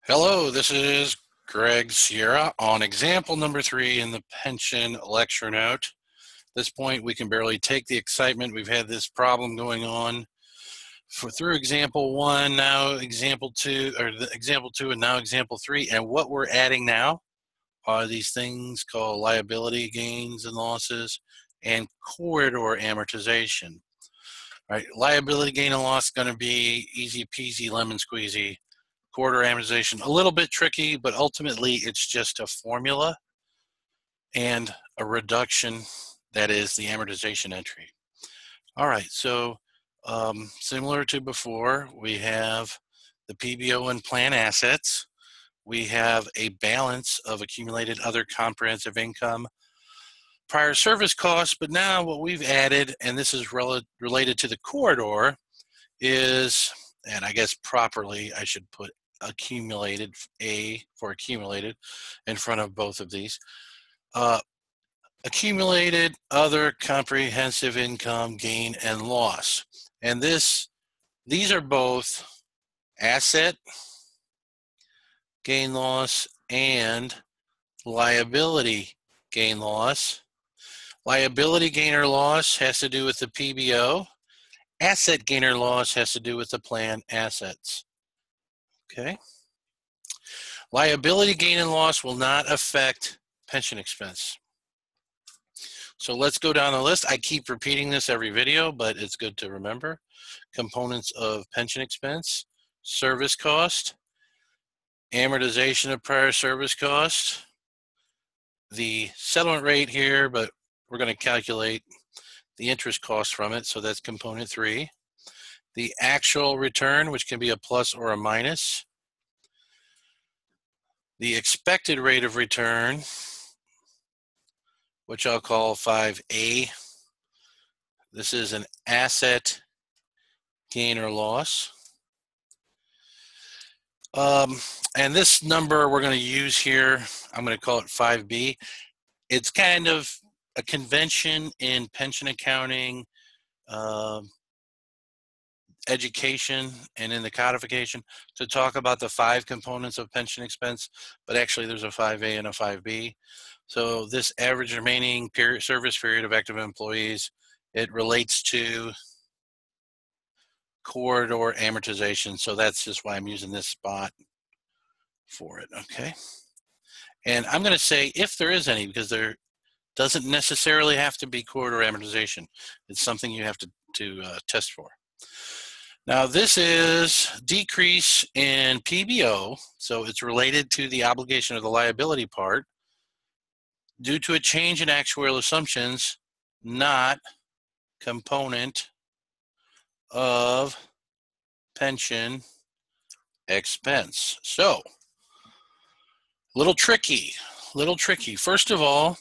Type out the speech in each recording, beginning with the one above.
Hello, this is Greg Sierra on example number 3 in the pension lecture note. At this point, we can barely take the excitement. We've had this problem going on through example 1, now example 2, or example 2, and now example 3. And what we're adding now are these things called liability gains and losses and corridor amortization. All right, liability gain and loss is going to be easy peasy lemon squeezy. Corridor amortization, a little bit tricky, but ultimately it's just a formula and a reduction, that is the amortization entry. All right, so similar to before, we have the PBO and plan assets. We have a balance of accumulated other comprehensive income, prior service costs, but now what we've added, and this is related to the corridor, is, and I guess properly I should put accumulated, A for accumulated, in front of both of these. Accumulated other comprehensive income gain and loss. And these are both asset gain loss and liability gain loss. Liability gain or loss has to do with the PBO. Asset gain or loss has to do with the plan assets. Okay. Liability gain and loss will not affect pension expense. So let's go down the list. I keep repeating this every video, but it's good to remember. Components of pension expense: service cost, amortization of prior service cost, the settlement rate here, but we're going to calculate the interest cost from it, so that's component 3. The actual return, which can be a plus or a minus. The expected rate of return, which I'll call 5A. This is an asset gain or loss. And this number we're going to use here, I'm going to call it 5B. It's kind of a convention in pension accounting, education, and in the codification to talk about the 5 components of pension expense, but actually there's a 5A and a 5B. So this average remaining service period of active employees, it relates to corridor amortization. So that's just why I'm using this spot for it, okay? And I'm going to say if there is any, because there doesn't necessarily have to be corridor amortization. It's something you have to test for. Now this is decrease in PBO, so it's related to the obligation of the liability part due to a change in actuarial assumptions, not component of pension expense. So, little tricky. First of all,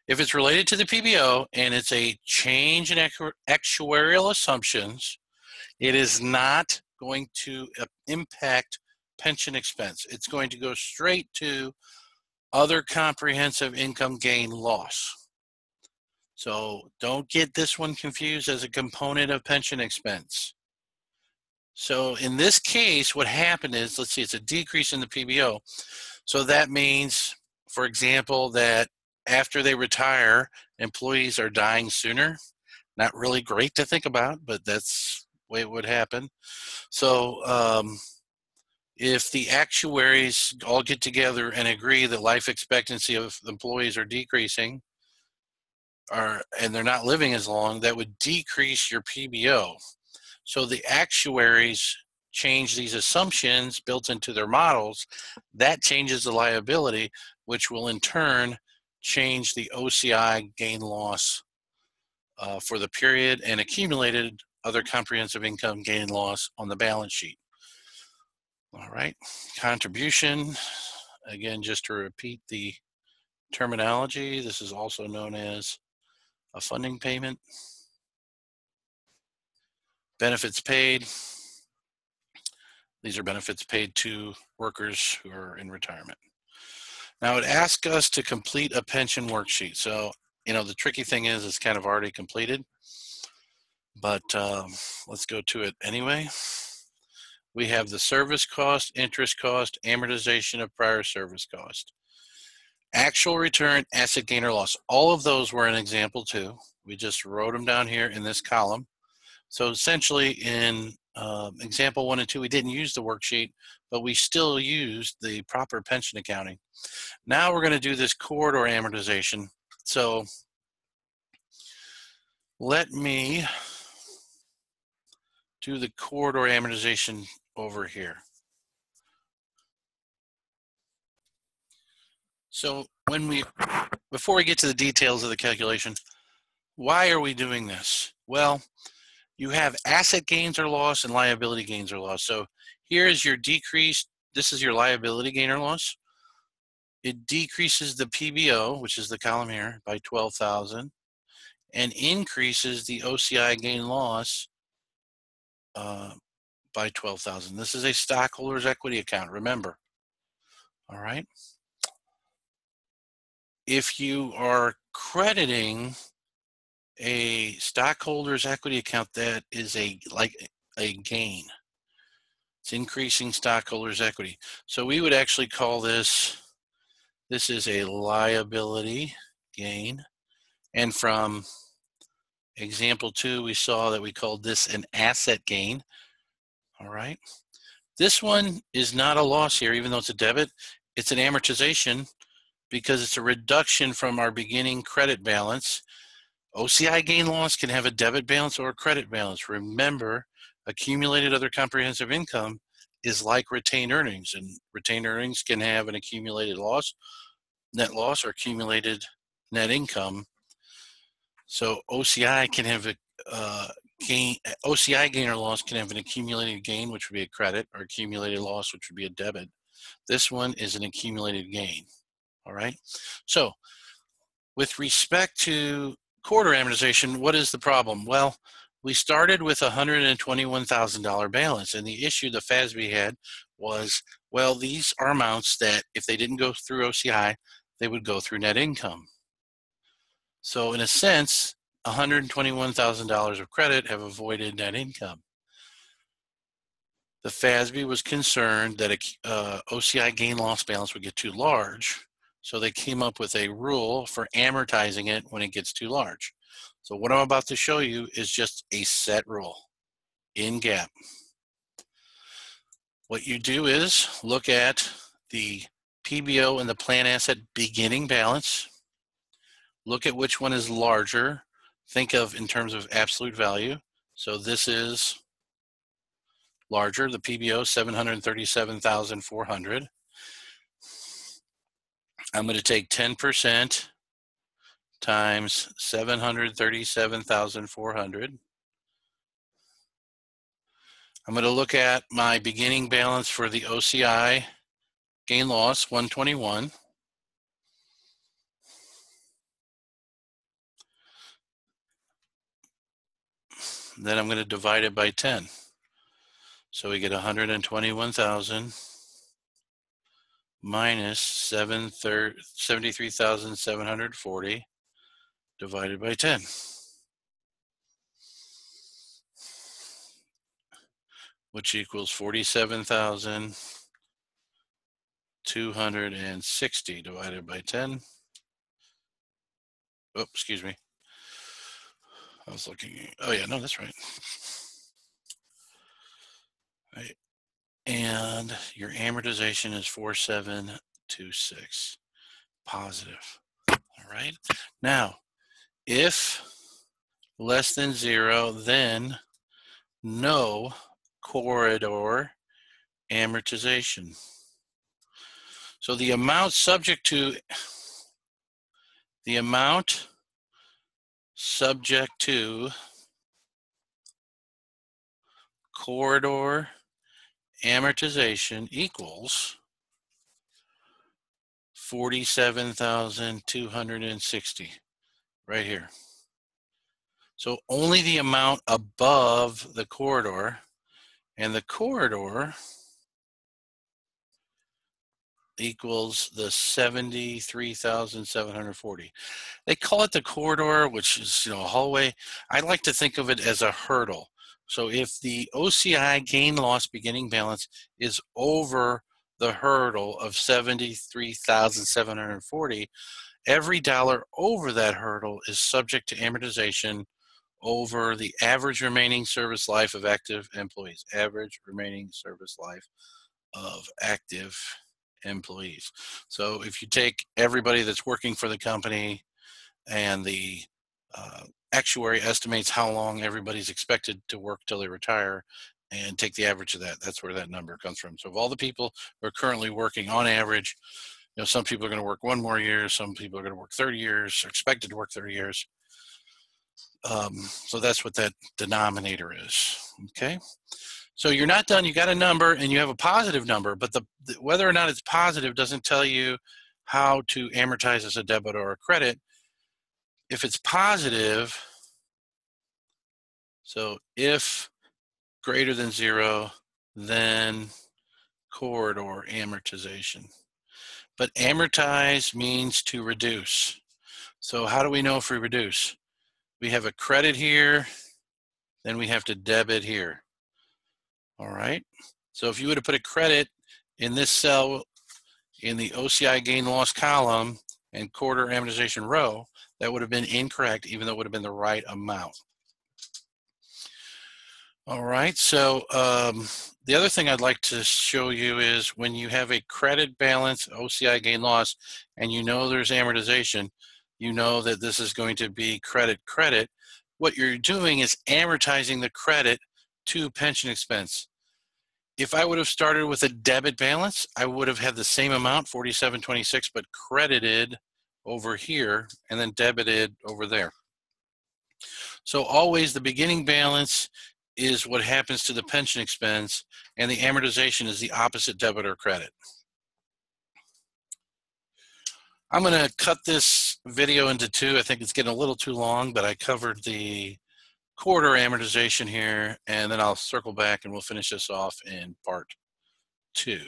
if it's related to the PBO and it's a change in actuarial assumptions, it is not going to impact pension expense. It's going to go straight to other comprehensive income gain loss. So don't get this one confused as a component of pension expense. So in this case, what happened is, let's see, it's a decrease in the PBO. So that means, for example, that after they retire, employees are dying sooner. Not really great to think about, but that's the way it would happen. So if the actuaries all get together and agree that life expectancy of employees are decreasing, and they're not living as long, that would decrease your PBO. So the actuaries change these assumptions built into their models. That changes the liability, which will in turn change the OCI gain loss for the period and accumulated other comprehensive income gain loss on the balance sheet. All right, contribution, again, just to repeat the terminology, this is also known as a funding payment. Benefits paid, these are benefits paid to workers who are in retirement. Now it asks us to complete a pension worksheet. So, the tricky thing is it's kind of already completed, but let's go to it anyway. we have the service cost, interest cost, amortization of prior service cost. Actual return, asset gain or loss. All of those were in example 2. We just wrote them down here in this column. So essentially in example 1 and 2, we didn't use the worksheet, but we still used the proper pension accounting. Now we're going to do this corridor amortization. So let me do the corridor amortization over here. So before we get to the details of the calculation, why are we doing this? Well, you have asset gains or loss and liability gains or loss. So here is your decrease. This is your liability gain or loss. It decreases the PBO, which is the column here, by 12,000, and increases the OCI gain loss by 12,000. This is a stockholders' equity account, remember. All right. If you are crediting a stockholders' equity account, that is like a gain. It's increasing stockholders' equity. So we would actually call this is a liability gain. And from example 2, we saw that we called this an asset gain. All right. This one is not a loss here, even though it's a debit. It's an amortization because it's a reduction from our beginning credit balance. OCI gain loss can have a debit balance or a credit balance. Remember, accumulated other comprehensive income is like retained earnings, and retained earnings can have an accumulated loss, net loss, or accumulated net income. So OCI can have a OCI gain or loss can have an accumulated gain, which would be a credit, or accumulated loss, which would be a debit. This one is an accumulated gain. All right. So with respect to quarter amortization, what is the problem? Well, we started with a $121,000 balance, and the issue the FASB had was, well, these are amounts that if they didn't go through OCI, they would go through net income. So in a sense, $121,000 of credit have avoided net income. The FASB was concerned that OCI gain loss balance would get too large, so they came up with a rule for amortizing it when it gets too large. So what I'm about to show you is just a set rule in GAAP. What you do is look at the PBO and the plan asset beginning balance. Look at which one is larger. Think of in terms of absolute value. So this is larger, the PBO, 737,400. I'm going to take 10% times 737,400. I'm going to look at my beginning balance for the OCI gain loss, 121. Then I'm going to divide it by 10. So we get 121,000 minus 73,740 divided by 10. Which equals 47,260 divided by 10. Oh, excuse me. I was looking, oh yeah, no, that's right. Right. And your amortization is 4726, positive. All right. Now, if less than 0, then no corridor amortization. So the amount subject to corridor amortization equals 47,260 right here. So only the amount above the corridor, and the corridor equals the 73,740. They call it the corridor, which is, a hallway. I like to think of it as a hurdle. So if the OCI gain loss beginning balance is over the hurdle of 73,740, every dollar over that hurdle is subject to amortization over the average remaining service life of active employees. Average remaining service life of active employees. So if you take everybody that's working for the company and the actuary estimates how long everybody's expected to work till they retire and take the average of that, that's where that number comes from. So of all the people who are currently working on average, you know, some people are going to work 1 more year, some people are going to work 30 years, or expected to work 30 years. So that's what that denominator is, okay? So you're not done, you got a number and you have a positive number, but whether or not it's positive doesn't tell you how to amortize as a debit or a credit. If it's positive, so if greater than 0, then corridor amortization. But amortize means to reduce. So how do we know if we reduce? We have a credit here, then we have to debit here. All right. So if you would have put a credit in this cell in the OCI gain loss column and quarter amortization row, that would have been incorrect, even though it would have been the right amount. All right, so the other thing I'd like to show you is when you have a credit balance, OCI gain loss, and you know there's amortization, you know that this is going to be credit. What you're doing is amortizing the credit to pension expense. If I would have started with a debit balance, I would have had the same amount, 4726, but credited over here and then debited over there. So always the beginning balance is what happens to the pension expense, and the amortization is the opposite, debit or credit. I'm going to cut this video into 2. I think it's getting a little too long, but I covered the quarter amortization here, and then I'll circle back and we'll finish this off in part 2.